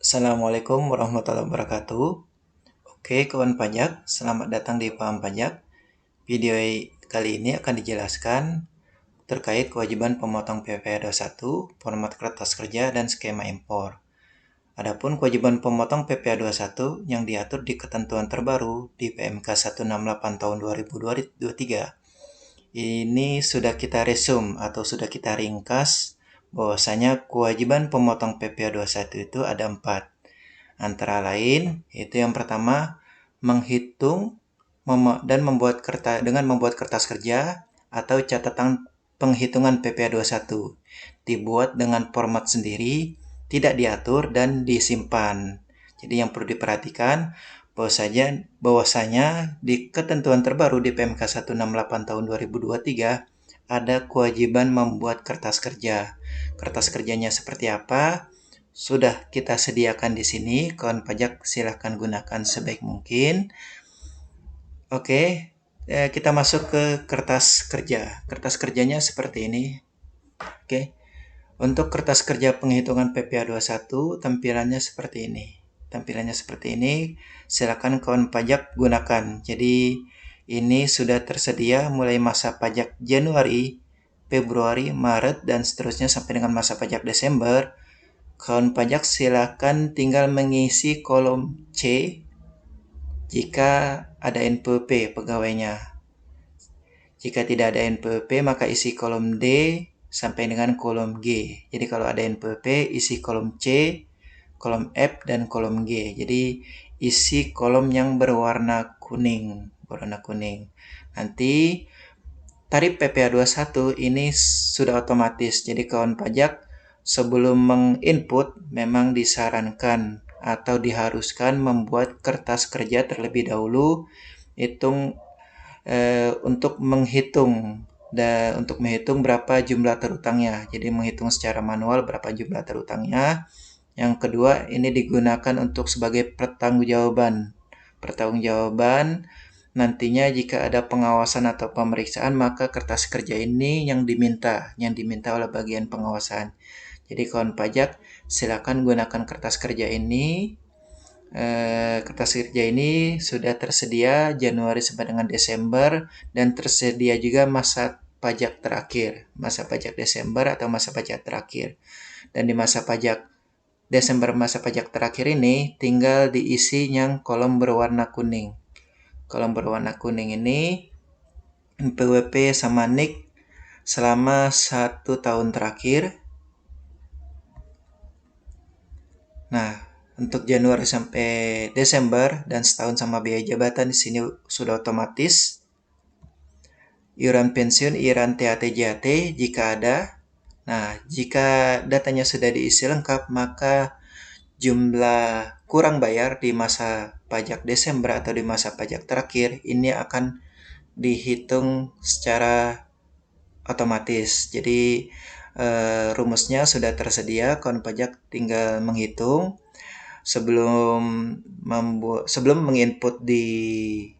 Assalamualaikum warahmatullahi wabarakatuh. Oke, kawan pajak, selamat datang di Paham Pajak. Video kali ini akan dijelaskan terkait kewajiban pemotong PPh 21, format kertas kerja, dan skema impor. Adapun kewajiban pemotong PPh 21 yang diatur di ketentuan terbaru di PMK 168 tahun 2023. Ini sudah kita resum atau sudah kita ringkas bahwasanya kewajiban pemotong PPh 21 itu ada 4. Antara lain, itu yang pertama, menghitung dan membuat kertas kerja atau catatan penghitungan PPh 21 dibuat dengan format sendiri, tidak diatur dan disimpan. Jadi yang perlu diperhatikan bahwasanya di ketentuan terbaru di PMK 168 tahun 2023 ada kewajiban membuat kertas kerja. Kertas kerjanya seperti apa? Sudah kita sediakan di sini, kawan pajak silahkan gunakan sebaik mungkin. Oke, kita masuk ke kertas kerja. Kertas kerjanya seperti ini. Oke, untuk kertas kerja penghitungan PPh 21 tampilannya seperti ini. Silakan kawan pajak gunakan. Jadi ini sudah tersedia mulai masa pajak Januari, Februari, Maret, dan seterusnya sampai dengan masa pajak Desember. Kawan pajak silakan tinggal mengisi kolom C jika ada NPWP pegawainya. Jika tidak ada NPWP maka isi kolom D sampai dengan kolom G. Jadi kalau ada NPWP isi kolom C, kolom F, dan kolom G. Jadi isi kolom yang berwarna kuning. Nanti tarif PPh 21 ini sudah otomatis. Jadi kawan pajak sebelum menginput memang disarankan atau diharuskan membuat kertas kerja terlebih dahulu untuk menghitung berapa jumlah terutangnya. Jadi menghitung secara manual berapa jumlah terutangnya. Yang kedua, ini digunakan untuk sebagai pertanggungjawaban nantinya jika ada pengawasan atau pemeriksaan, maka kertas kerja ini yang diminta oleh bagian pengawasan. Jadi kawan pajak silakan gunakan kertas kerja ini. Kertas kerja ini sudah tersedia Januari sampai dengan Desember dan tersedia juga masa pajak Desember atau masa pajak terakhir. Dan di masa pajak Desember masa pajak terakhir ini tinggal diisi yang kolom berwarna kuning. Kolom berwarna kuning ini NPWP sama NIK selama 1 tahun terakhir. Nah, untuk Januari sampai Desember dan setahun sama biaya jabatan di sini sudah otomatis. Iuran pensiun, iuran THT JHT jika ada. Nah, jika datanya sudah diisi lengkap, maka jumlah kurang bayar di masa pajak Desember atau di masa pajak terakhir ini akan dihitung secara otomatis. Jadi rumusnya sudah tersedia, kawan pajak tinggal menghitung. Sebelum menginput di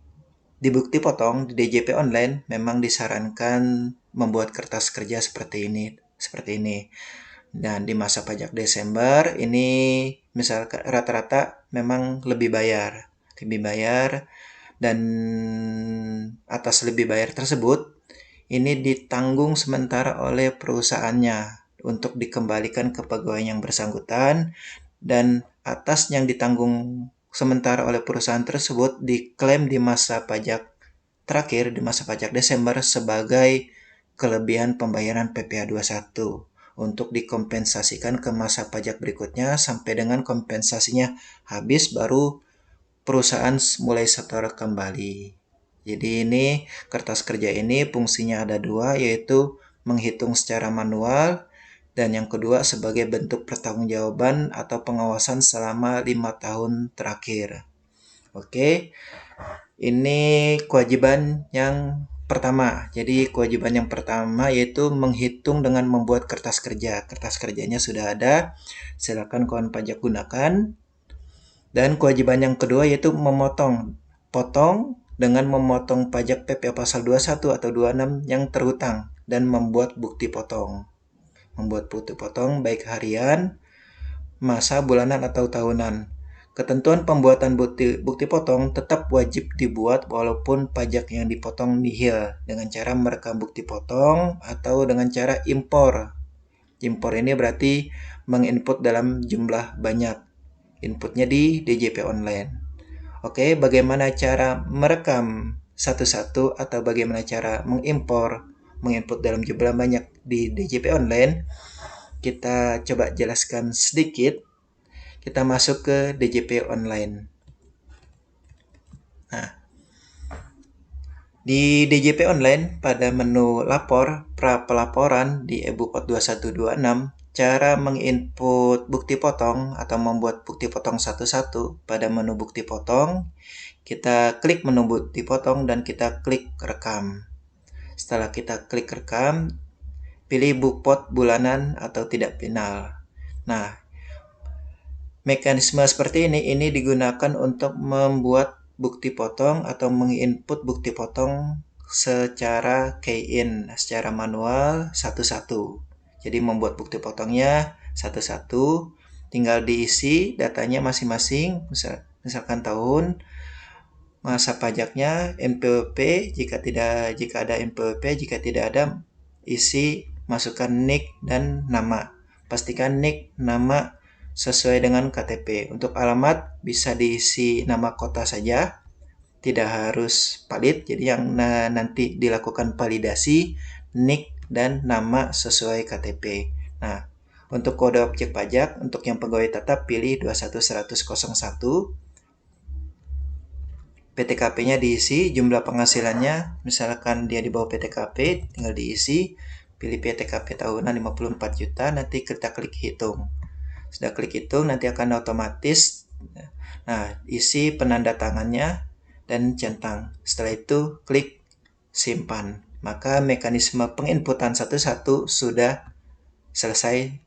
bukti potong di DJP online memang disarankan membuat kertas kerja seperti ini. Dan di masa pajak Desember ini misalkan rata-rata memang lebih bayar dan atas lebih bayar tersebut ini ditanggung sementara oleh perusahaannya untuk dikembalikan ke pegawai yang bersangkutan, dan atas yang ditanggung sementara oleh perusahaan tersebut diklaim di masa pajak terakhir, di masa pajak Desember sebagai kelebihan pembayaran PPh 21 untuk dikompensasikan ke masa pajak berikutnya sampai dengan kompensasinya habis baru perusahaan mulai setor kembali. Jadi ini kertas kerja ini fungsinya ada 2, yaitu menghitung secara manual dan yang kedua sebagai bentuk pertanggungjawaban atau pengawasan selama 5 tahun terakhir. Oke, ini kewajiban yang pertama. Jadi kewajiban yang pertama yaitu menghitung dengan membuat kertas kerja. Kertas kerjanya sudah ada, silakan kawan pajak gunakan. Dan kewajiban yang kedua yaitu potong dengan memotong pajak PPh pasal 21 atau 26 yang terhutang dan membuat bukti potong baik harian masa bulanan atau tahunan. Ketentuan pembuatan bukti potong tetap wajib dibuat walaupun pajak yang dipotong nihil dengan cara merekam bukti potong atau dengan cara impor. Impor ini berarti menginput dalam jumlah banyak. Inputnya di DJP online. Oke, bagaimana cara merekam satu-satu atau bagaimana cara menginput dalam jumlah banyak di DJP online? Kita coba jelaskan sedikit. Kita masuk ke DJP online. Nah, di DJP online pada menu lapor pra pelaporan di EBUPOT 2126, cara menginput bukti potong atau membuat bukti potong satu-satu pada menu bukti potong, kita klik menu bukti potong dan kita klik rekam. Setelah kita klik rekam, pilih BUPOT bulanan atau tidak final. Nah, mekanisme seperti ini digunakan untuk membuat bukti potong atau menginput bukti potong secara key-in, secara manual satu-satu. Jadi membuat bukti potongnya satu-satu, tinggal diisi datanya masing-masing, misalkan tahun, masa pajaknya, NPWP, jika ada NPWP, jika tidak ada, isi, masukkan NIK dan nama. Pastikan NIK, nama sesuai dengan KTP. Untuk alamat bisa diisi nama kota saja, tidak harus valid. Jadi yang nanti dilakukan validasi NIK dan nama sesuai KTP. Nah, untuk kode objek pajak, untuk yang pegawai tetap pilih 2110001. PTKP-nya diisi, jumlah penghasilannya, misalkan dia di bawah PTKP, tinggal diisi, pilih PTKP tahunan 54 juta, nanti kita klik hitung. Sudah klik hitung, nanti akan otomatis, nah, isi penanda tangannya dan centang. Setelah itu, klik simpan. Maka mekanisme penginputan satu-satu sudah selesai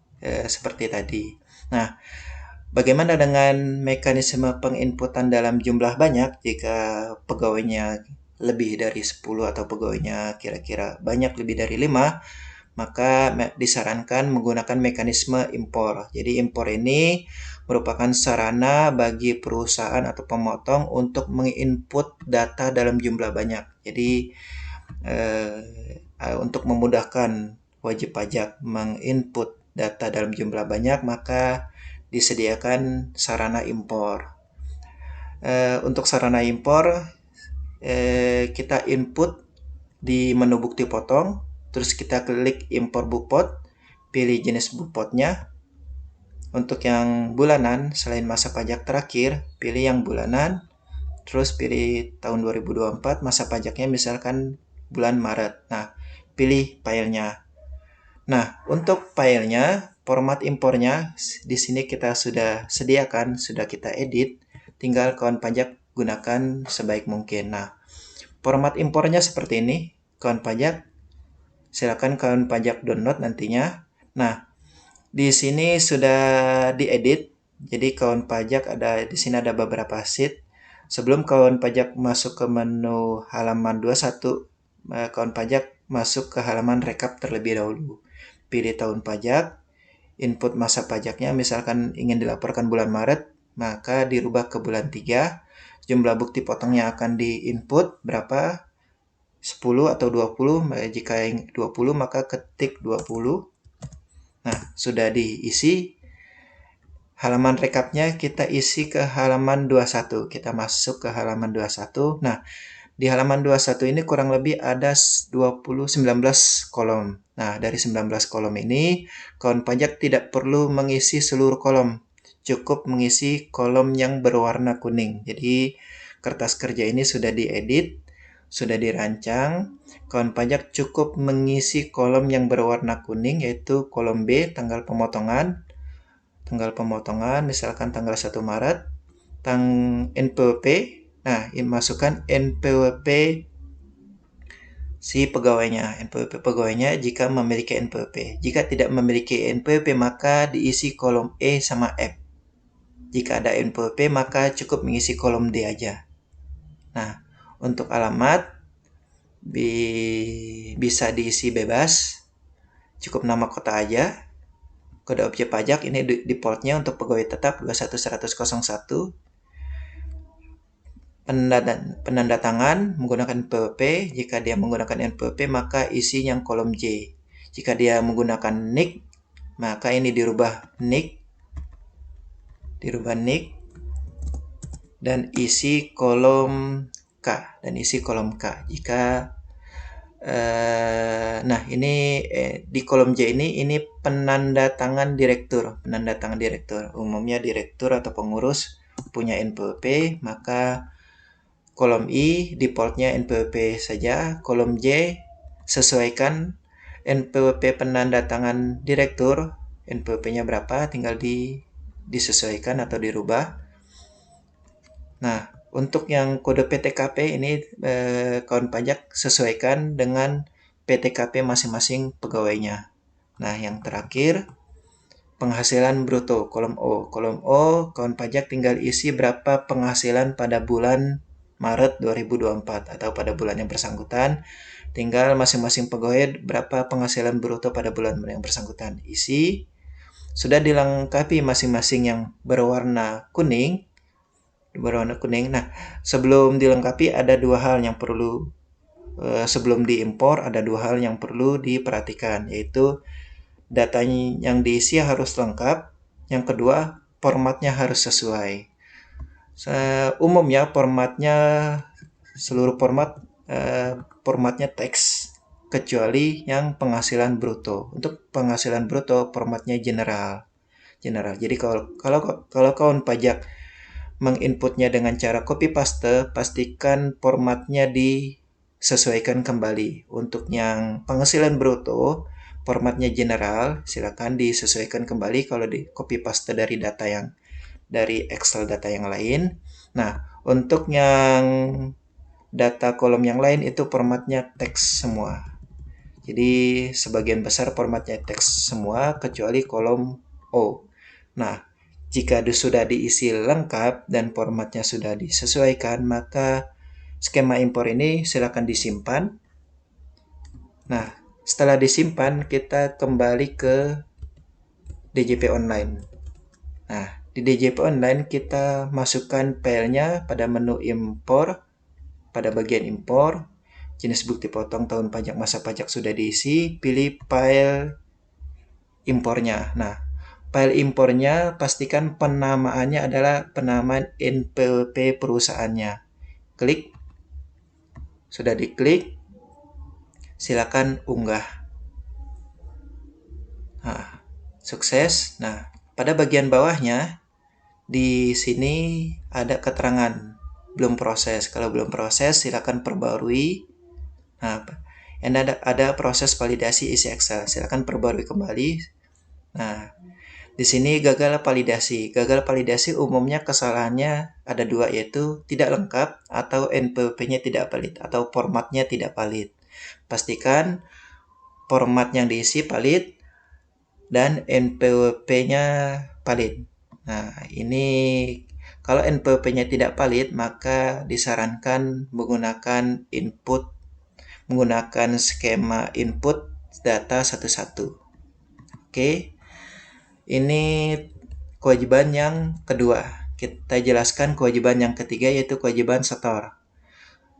seperti tadi. Nah, bagaimana dengan mekanisme penginputan dalam jumlah banyak jika pegawainya lebih dari 10 atau pegawainya kira-kira banyak lebih dari 5, maka disarankan menggunakan mekanisme impor. Jadi impor ini merupakan sarana bagi perusahaan atau pemotong untuk menginput data dalam jumlah banyak. Jadi untuk memudahkan wajib pajak menginput data dalam jumlah banyak, maka disediakan sarana impor. Untuk sarana impor, kita input di menu bukti potong, terus kita klik impor BUPOT, pilih jenis BUPOT-nya. Untuk yang bulanan, selain masa pajak terakhir, pilih yang bulanan, terus pilih tahun 2024, masa pajaknya misalkan bulan Maret. Nah, pilih filenya. Nah, untuk filenya, format impornya di sini kita sudah sediakan, sudah kita edit, tinggal kawan pajak gunakan sebaik mungkin. Nah, format impornya seperti ini, kawan pajak. Silakan kawan pajak download nantinya. Nah, di sini sudah diedit. Jadi kawan pajak di sini ada beberapa sheet. Sebelum kawan pajak masuk ke menu halaman 21, kawan pajak masuk ke halaman rekap terlebih dahulu. Pilih tahun pajak, input masa pajaknya, misalkan ingin dilaporkan bulan Maret, maka dirubah ke bulan 3. Jumlah bukti potongnya akan diinput berapa? 10 atau 20. Jika 20 maka ketik 20. Nah, sudah diisi. Halaman rekapnya kita isi ke halaman 21. Kita masuk ke halaman 21. Nah, di halaman 21 ini kurang lebih ada 19 kolom. Nah, dari 19 kolom ini, kawan pajak tidak perlu mengisi seluruh kolom. Cukup mengisi kolom yang berwarna kuning. Jadi, kertas kerja ini sudah diedit, sudah dirancang. Kawan pajak cukup mengisi kolom yang berwarna kuning, yaitu kolom B, tanggal pemotongan. Tanggal pemotongan, misalkan tanggal 1 Maret. NPWP. Nah, masukkan NPWP si pegawainya, NPWP pegawainya jika memiliki NPWP. Jika tidak memiliki NPWP, maka diisi kolom E sama F. Jika ada NPWP, maka cukup mengisi kolom D aja. Nah, untuk alamat bisa diisi bebas, cukup nama kota aja. kode objek pajak ini defaultnya untuk pegawai tetap 21101. Penanda tangan menggunakan NPWP. Jika dia menggunakan NPWP maka isi yang kolom J. Jika dia menggunakan NIK maka ini dirubah NIK, dan isi kolom K, Jika nah ini di kolom J ini penanda tangan direktur. Umumnya direktur atau pengurus punya NPWP, maka kolom I defaultnya NPWP saja. Kolom J sesuaikan NPWP penanda tangan direktur, NPWP-nya berapa tinggal disesuaikan atau dirubah. Nah, untuk yang kode PTKP ini kawan pajak sesuaikan dengan PTKP masing-masing pegawainya. Nah, yang terakhir penghasilan bruto, kolom O. Kolom O, kawan pajak tinggal isi berapa penghasilan pada bulan Maret 2024 atau pada bulan yang bersangkutan. Tinggal masing-masing pegawai berapa penghasilan bruto pada bulan yang bersangkutan. Isi. Sudah dilengkapi masing-masing yang berwarna kuning. Nah, sebelum dilengkapi ada dua hal yang perlu sebelum diimpor ada dua hal yang perlu diperhatikan, yaitu datanya yang diisi harus lengkap. Yang kedua, formatnya harus sesuai. Umumnya seluruh formatnya teks kecuali yang penghasilan bruto. Untuk penghasilan bruto formatnya general. Jadi kalau kawan pajak menginputnya dengan cara copy paste, pastikan formatnya disesuaikan kembali. Untuk yang penghasilan bruto formatnya general, silakan disesuaikan kembali kalau di copy paste dari Excel data yang lain. Nah, untuk yang data kolom yang lain itu formatnya teks semua. Jadi sebagian besar formatnya teks semua kecuali kolom O. Nah, jika sudah diisi lengkap dan formatnya sudah disesuaikan, maka skema impor ini silakan disimpan. Nah, setelah disimpan kita kembali ke DJP Online. Nah, di DJP Online kita masukkan filenya pada menu impor. Pada bagian impor, jenis bukti potong tahun pajak masa pajak sudah diisi, pilih file impornya. Nah, file impornya pastikan penamaannya adalah penamaan NPWP perusahaannya. Klik. Sudah diklik, silakan unggah. Nah, sukses. Nah, pada bagian bawahnya di sini ada keterangan belum proses. Kalau belum proses, silakan perbarui. Nah, ada proses validasi isi Excel. Silakan perbarui kembali. Nah, di sini gagal validasi. Gagal validasi umumnya kesalahannya ada dua, yaitu tidak lengkap atau NPWP-nya tidak valid atau formatnya tidak valid. Pastikan format yang diisi valid dan NPWP-nya valid. Nah, ini kalau NPWP-nya tidak valid, maka disarankan menggunakan skema input data satu-satu. Oke. Ini kewajiban yang kedua. Kita jelaskan kewajiban yang ketiga, yaitu kewajiban setor.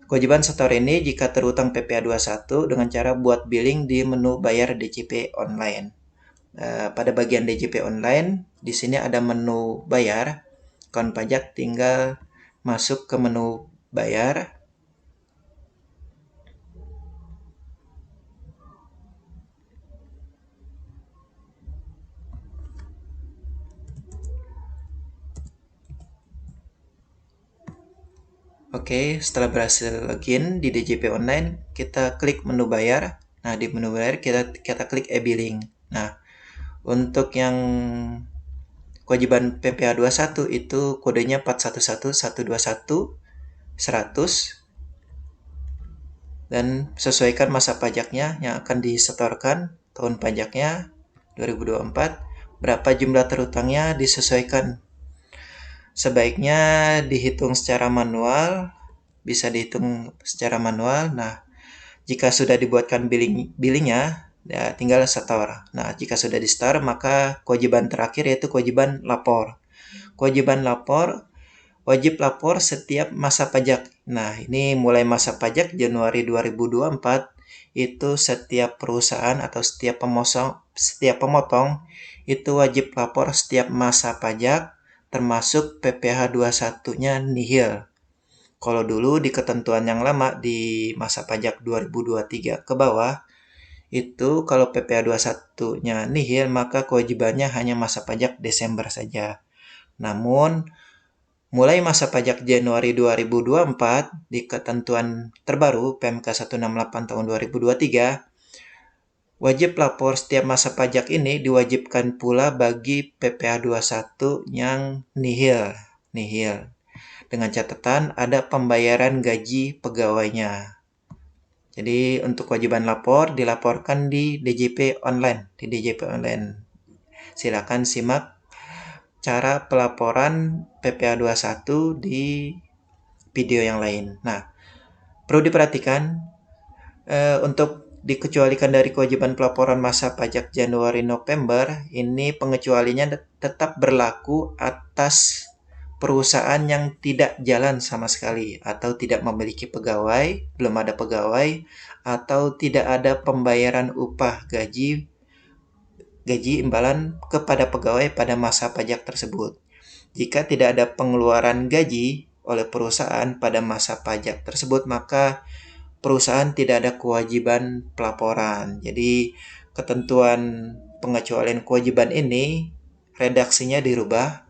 Kewajiban setor ini jika terutang PPh 21 dengan cara buat billing di menu bayar DJP online. Pada bagian DJP online, di sini ada menu bayar. Kawan pajak tinggal masuk ke menu bayar. Oke, setelah berhasil login di DJP Online, kita klik menu bayar. Nah, di menu bayar kita klik e-billing. Nah, untuk yang kewajiban PPh 21 itu kodenya 411121 100 dan sesuaikan masa pajaknya yang akan disetorkan, tahun pajaknya 2024, berapa jumlah terutangnya disesuaikan. Sebaiknya dihitung secara manual, bisa dihitung secara manual. Nah, jika sudah dibuatkan billingnya, Ya, tinggal setor. Nah, jika sudah di-setor, maka kewajiban terakhir yaitu kewajiban lapor. Kewajiban lapor, wajib lapor setiap masa pajak. Nah, ini mulai masa pajak Januari 2024, itu setiap perusahaan atau setiap pemotong itu wajib lapor setiap masa pajak, termasuk PPh 21-nya nihil. Kalau dulu di ketentuan yang lama di masa pajak 2023 ke bawah, itu kalau PPh 21-nya nihil, maka kewajibannya hanya masa pajak Desember saja. Namun, mulai masa pajak Januari 2024, di ketentuan terbaru PMK 168 tahun 2023, wajib lapor setiap masa pajak ini diwajibkan pula bagi PPh 21 yang nihil. Dengan catatan ada pembayaran gaji pegawainya. Jadi untuk kewajiban lapor dilaporkan di DJP online, Silakan simak cara pelaporan PPh 21 di video yang lain. Nah, perlu diperhatikan untuk dikecualikan dari kewajiban pelaporan masa pajak Januari-November, ini pengecualiannya tetap berlaku atas perusahaan yang tidak jalan sama sekali atau tidak memiliki pegawai, belum ada pegawai, atau tidak ada pembayaran upah gaji imbalan kepada pegawai pada masa pajak tersebut. Jika tidak ada pengeluaran gaji oleh perusahaan pada masa pajak tersebut, maka perusahaan tidak ada kewajiban pelaporan. Jadi ketentuan pengecualian kewajiban ini redaksinya dirubah,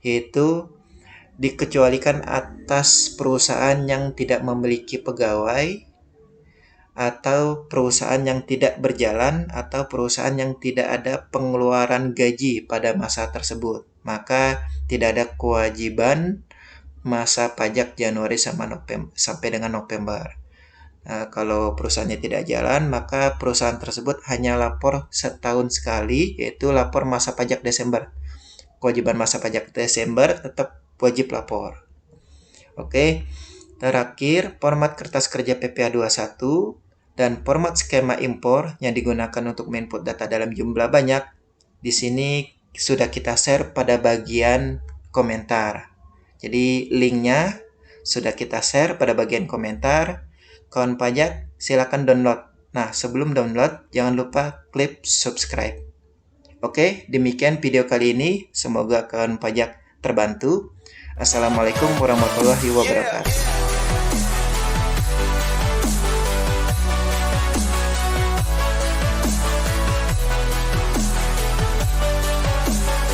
yaitu dikecualikan atas perusahaan yang tidak memiliki pegawai, atau perusahaan yang tidak berjalan, atau perusahaan yang tidak ada pengeluaran gaji pada masa tersebut. Maka tidak ada kewajiban masa pajak Januari sampai dengan November. Nah, kalau perusahaannya tidak jalan, maka perusahaan tersebut hanya lapor setahun sekali, yaitu lapor masa pajak Desember. Kewajiban masa pajak Desember tetap wajib lapor. Oke, terakhir format kertas kerja PPh 21 dan format skema impor yang digunakan untuk menginput data dalam jumlah banyak. Di sini sudah kita share pada bagian komentar. Jadi linknya sudah kita share pada bagian komentar. Kawan pajak silakan download. Nah, sebelum download jangan lupa klik subscribe. Oke, demikian video kali ini. Semoga kawan pajak terbantu. Assalamualaikum warahmatullahi wabarakatuh.